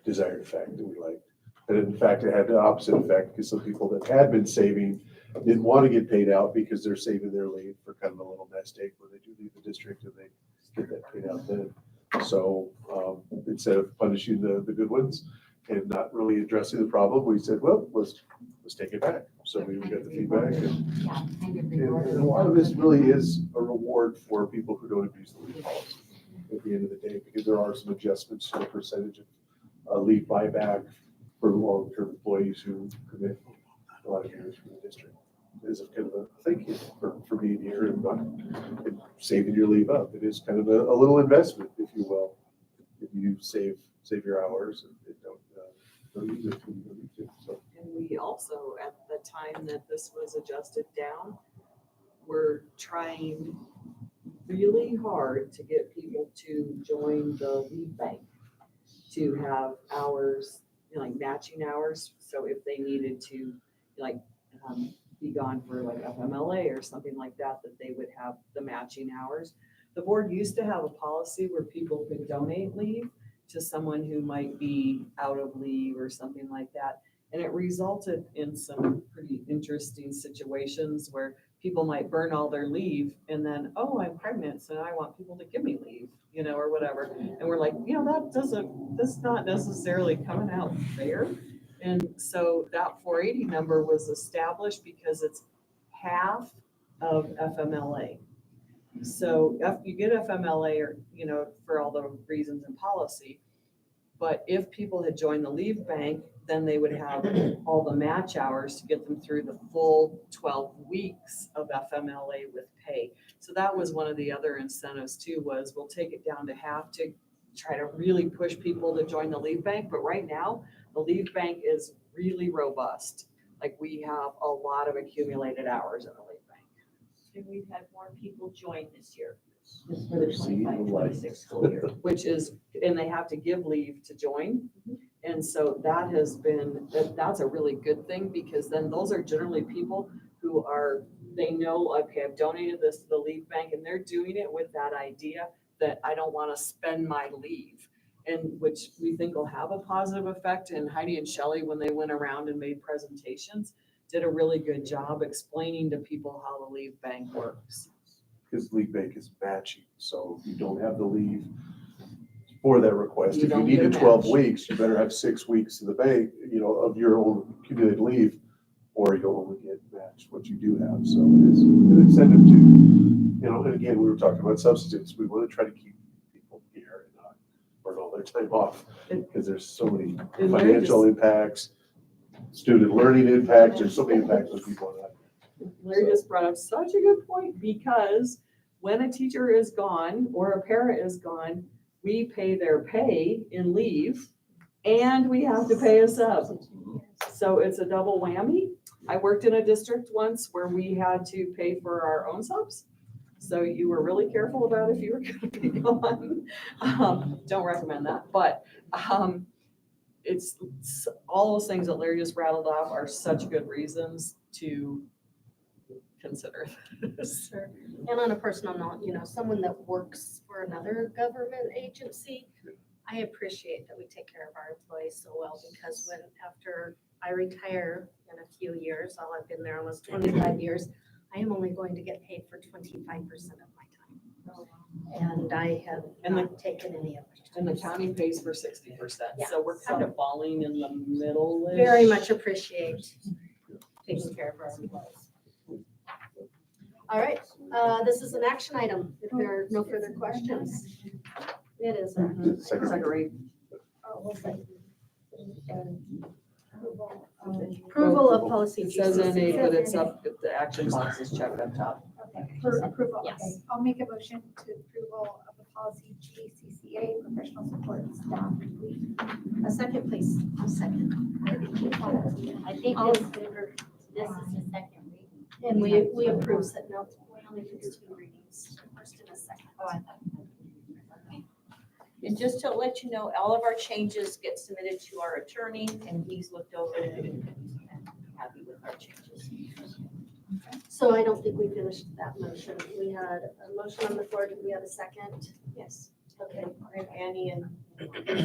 desired effect that we liked. And in fact, it had the opposite effect because some people that had been saving didn't want to get paid out because they're saving their leave for kind of a little nest egg when they do leave the district and they get that paid out then. So instead of punishing the good ones and not really addressing the problem, we said, well, let's take it back. So we got the feedback. And a lot of this really is a reward for people who don't abuse the leave policy at the end of the day, because there are some adjustments to the percentage of leave buyback for long-term employees who commit a lot of years from the district. It is kind of a thank you for being here and saving your leave up. It is kind of a little investment, if you will, if you save your hours and don't use it when you don't need to. So And we also, at the time that this was adjusted down, we're trying really hard to get people to join the lead bank, to have hours, like matching hours. So if they needed to like be gone for like FMLA or something like that, that they would have the matching hours. The board used to have a policy where people could donate leave to someone who might be out of leave or something like that. And it resulted in some pretty interesting situations where people might burn all their leave and then, oh, I'm pregnant, so I want people to give me leave, or whatever. And we're like, that's not necessarily coming out fair. And so that 480 number was established because it's half of FMLA. So if you get FMLA or, for all the reasons in policy, but if people had joined the leave bank, then they would have all the match hours to get them through the full 12 weeks of FMLA with pay. So that was one of the other incentives too, was we'll take it down to half to try to really push people to join the leave bank. But right now, the leave bank is really robust. Like we have a lot of accumulated hours in the leave bank. And we've had more people join this year. It's for the 25-26 school year. Which is, and they have to give leave to join. And so that has been, that's a really good thing, because then those are generally people who they know, okay, I've donated this to the leave bank, and they're doing it with that idea that I don't want to spend my leave. And which we think will have a positive effect. And Heidi and Shelley, when they went around and made presentations, did a really good job explaining to people how the leave bank works. because leave bank is matching, so if you don't have the leave for that request, You if you don't get a needed 12 match. weeks, you better have 6 weeks in the bank, of your own accumulated leave, or you'll only get matched what you do have. So it is an incentive to, and again, we were talking about substitutes. We want to try to keep people here and not burn all their time off, because there's so many And Larry financial impacts, student learning impacts, there's so many impacts with people on that. Larry just brought up such a good point, because when a teacher is gone or a parent is gone, we pay their pay in leave and we have to pay a sub. So it's a double whammy. I worked in a district once where we had to pay for our own subs. So you were really careful about if you were going to be gone. Don't recommend that, but it's all those things that Larry just rattled off are such good reasons to consider this. Sure. And on a personal note, someone that works for another government agency, I appreciate that we take care of our employees so well, because after I retire in a few years, I've been there almost 25 years, I am only going to get paid for 25% of my time. And I have not taken any of it. And the county pays for 60%. Yeah. So we're kind of falling in the middle. Very much appreciate taking care of our employees. All right, this is an action item. If there are no further questions, it is. Second read. Approval of policy. It says NA, but it's up, the action box is checked up top. Okay, for approval, Yes. okay. I'll make a motion to approval of the policy GCCA, professional support staff leave. A second, please. I'll second. I think All this, in favor? this is the second reading. And we approve that. No, we only do 2 readings, first and a second. Oh, I thought. And just to let you know, all of our changes get submitted to our attorney, and he's looked over it and happy with our changes. So I don't think we finished that motion. We had a motion on the floor. Did we have a second? Yes. Okay, Annie and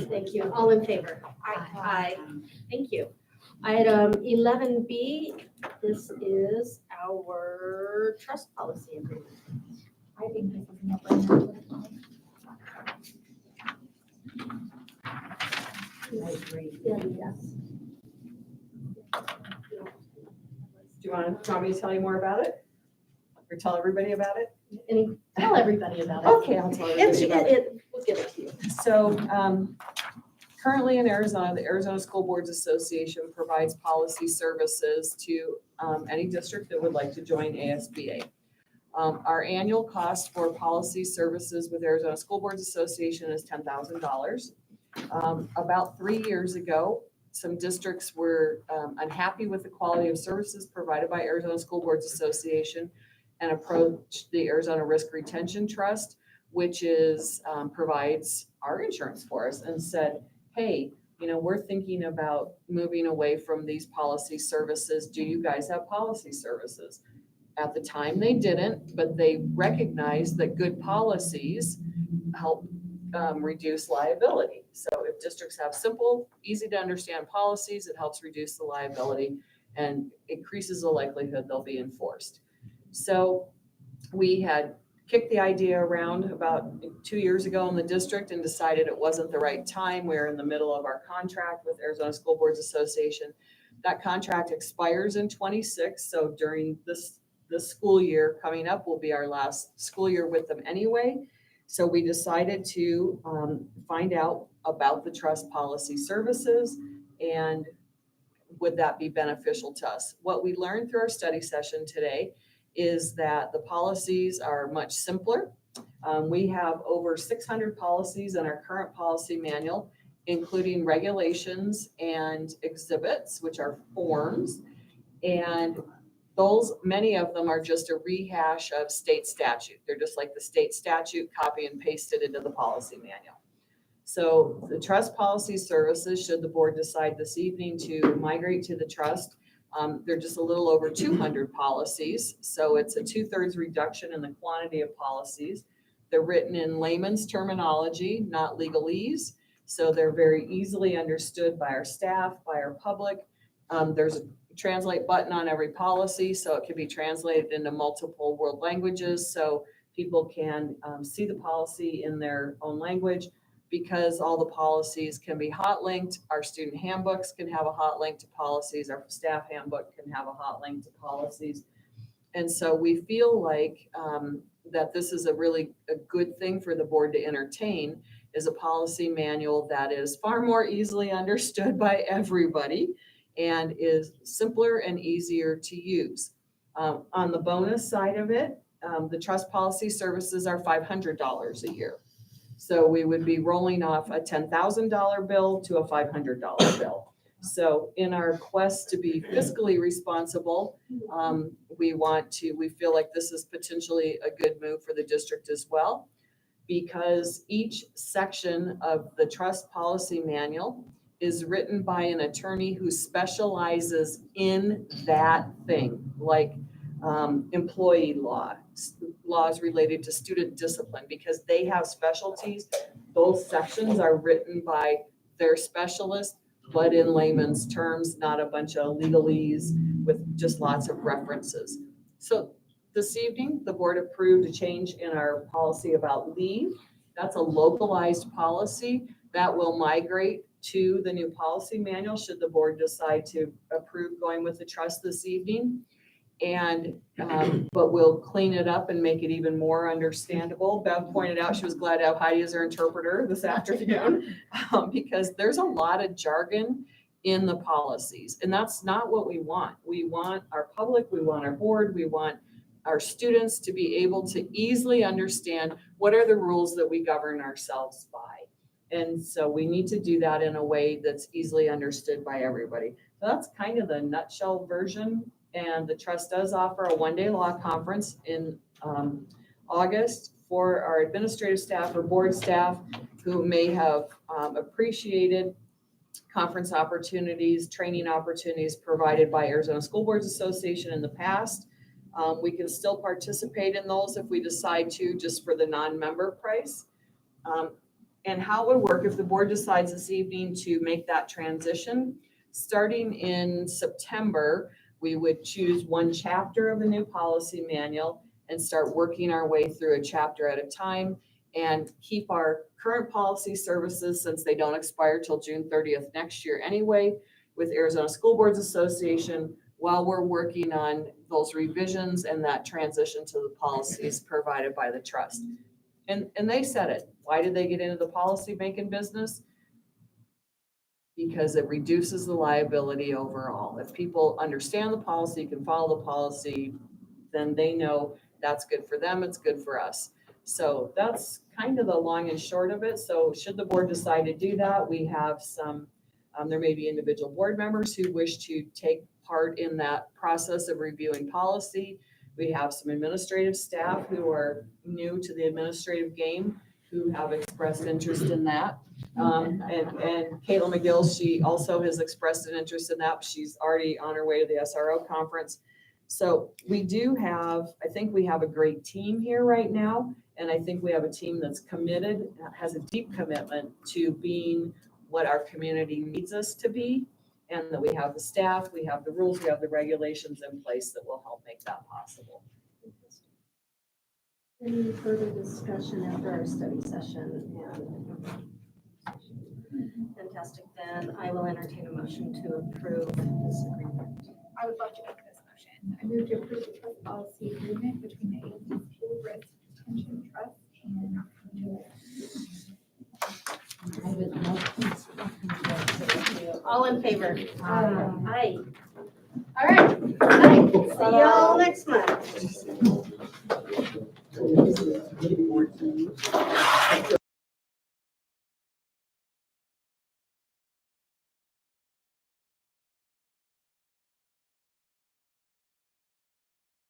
thank you. All in favor? Aye. Thank you. Item 11B, this is our trust policy agreement. I think this is a no-brainer. I agree. Yes. Do you want me to tell you more about it? Or tell everybody about it? Tell everybody about it. Okay, I'll tell everybody about it. We'll give it to you. So, Currently in Arizona, the Arizona School Boards Association provides policy services to any district that would like to join ASBA. Our annual cost for policy services with Arizona School Boards Association is $10,000. About 3 years ago, some districts were unhappy with the quality of services provided by Arizona School Boards Association and approached the Arizona Risk Retention Trust, which provides our insurance for us, and said, hey, we're thinking about moving away from these policy services. Do you guys have policy services? At the time, they didn't, but they recognized that good policies help reduce liability. So if districts have simple, easy to understand policies, it helps reduce the liability and increases the likelihood they'll be enforced. So we had kicked the idea around about 2 years ago in the district and decided it wasn't the right time. We're in the middle of our contract with Arizona School Boards Association. That contract expires in 26. So during this school year coming up will be our last school year with them anyway. So we decided to find out about the trust policy services and would that be beneficial to us? What we learned through our study session today is that the policies are much simpler. We have over 600 policies in our current policy manual, including regulations and exhibits, which are forms. And many of them are just a rehash of state statute. They're just like the state statute, copy and pasted into the policy manual. So the trust policy services, should the board decide this evening to migrate to the trust, they're just a little over 200 policies. So it's a 2/3 reduction in the quantity of policies. They're written in layman's terminology, not legalese. So they're very easily understood by our staff, by our public. There's a translate button on every policy, so it can be translated into multiple world languages. So people can see the policy in their own language. Because all the policies can be hot linked, our student handbooks can have a hot link to policies, our staff handbook can have a hot link to policies. And so we feel like that this is a good thing for the board to entertain, is a policy manual that is far more easily understood by everybody and is simpler and easier to use. On the bonus side of it, the trust policy services are $500 a year. So we would be rolling off a $10,000 bill to a $500 bill. So in our quest to be fiscally responsible, we feel like this is potentially a good move for the district as well, because each section of the trust policy manual is written by an attorney who specializes in that thing, like employee law, laws related to student discipline, because they have specialties. Those sections are written by their specialists, but in layman's terms, not a bunch of legalese with just lots of references. So this evening, the board approved a change in our policy about leave. That's a localized policy that will migrate to the new policy manual should the board decide to approve going with the trust this evening. But we'll clean it up and make it even more understandable. Bev pointed out she was glad to have Heidi as her interpreter this afternoon because there's a lot of jargon in the policies, and that's not what we want. We want our public, we want our board, we want our students to be able to easily understand what are the rules that we govern ourselves by. And so we need to do that in a way that's easily understood by everybody. So that's kind of the nutshell version. And the trust does offer a one-day law conference in August for our administrative staff or board staff who may have appreciated conference opportunities, training opportunities provided by Arizona School Boards Association in the past. We can still participate in those if we decide to, just for the non-member price. And how it would work if the board decides this evening to make that transition, starting in September, we would choose one chapter of the new policy manual and start working our way through a chapter at a time and keep our current policy services, since they don't expire till June 30th next year anyway, with Arizona School Boards Association while we're working on those revisions and that transition to the policies provided by the trust. And they said it. Why did they get into the policy making business? because it reduces the liability overall. If people understand the policy, can follow the policy, then they know that's good for them, it's good for us. So that's kind of the long and short of it. So should the board decide to do that, we have some, there may be individual board members who wish to take part in that process of reviewing policy. We have some administrative staff who are new to the administrative game who have expressed interest in that. And Kayla McGill, she also has expressed an interest in that. She's already on her way to the SRO conference. So we do have, I think we have a great team here right now. And I think we have a team that's committed, has a deep commitment to being what our community needs us to be. And that we have the staff, we have the rules, we have the regulations in place that will help make that possible. Any further discussion after our study session? Fantastic, then I will entertain a motion to approve this agreement. I would love to make this motion. I move to approve the trust policy agreement between the A.R.S School Risk Pension Trust and I would like All in favor? Aye. Aye. All right, good night. See y'all next month.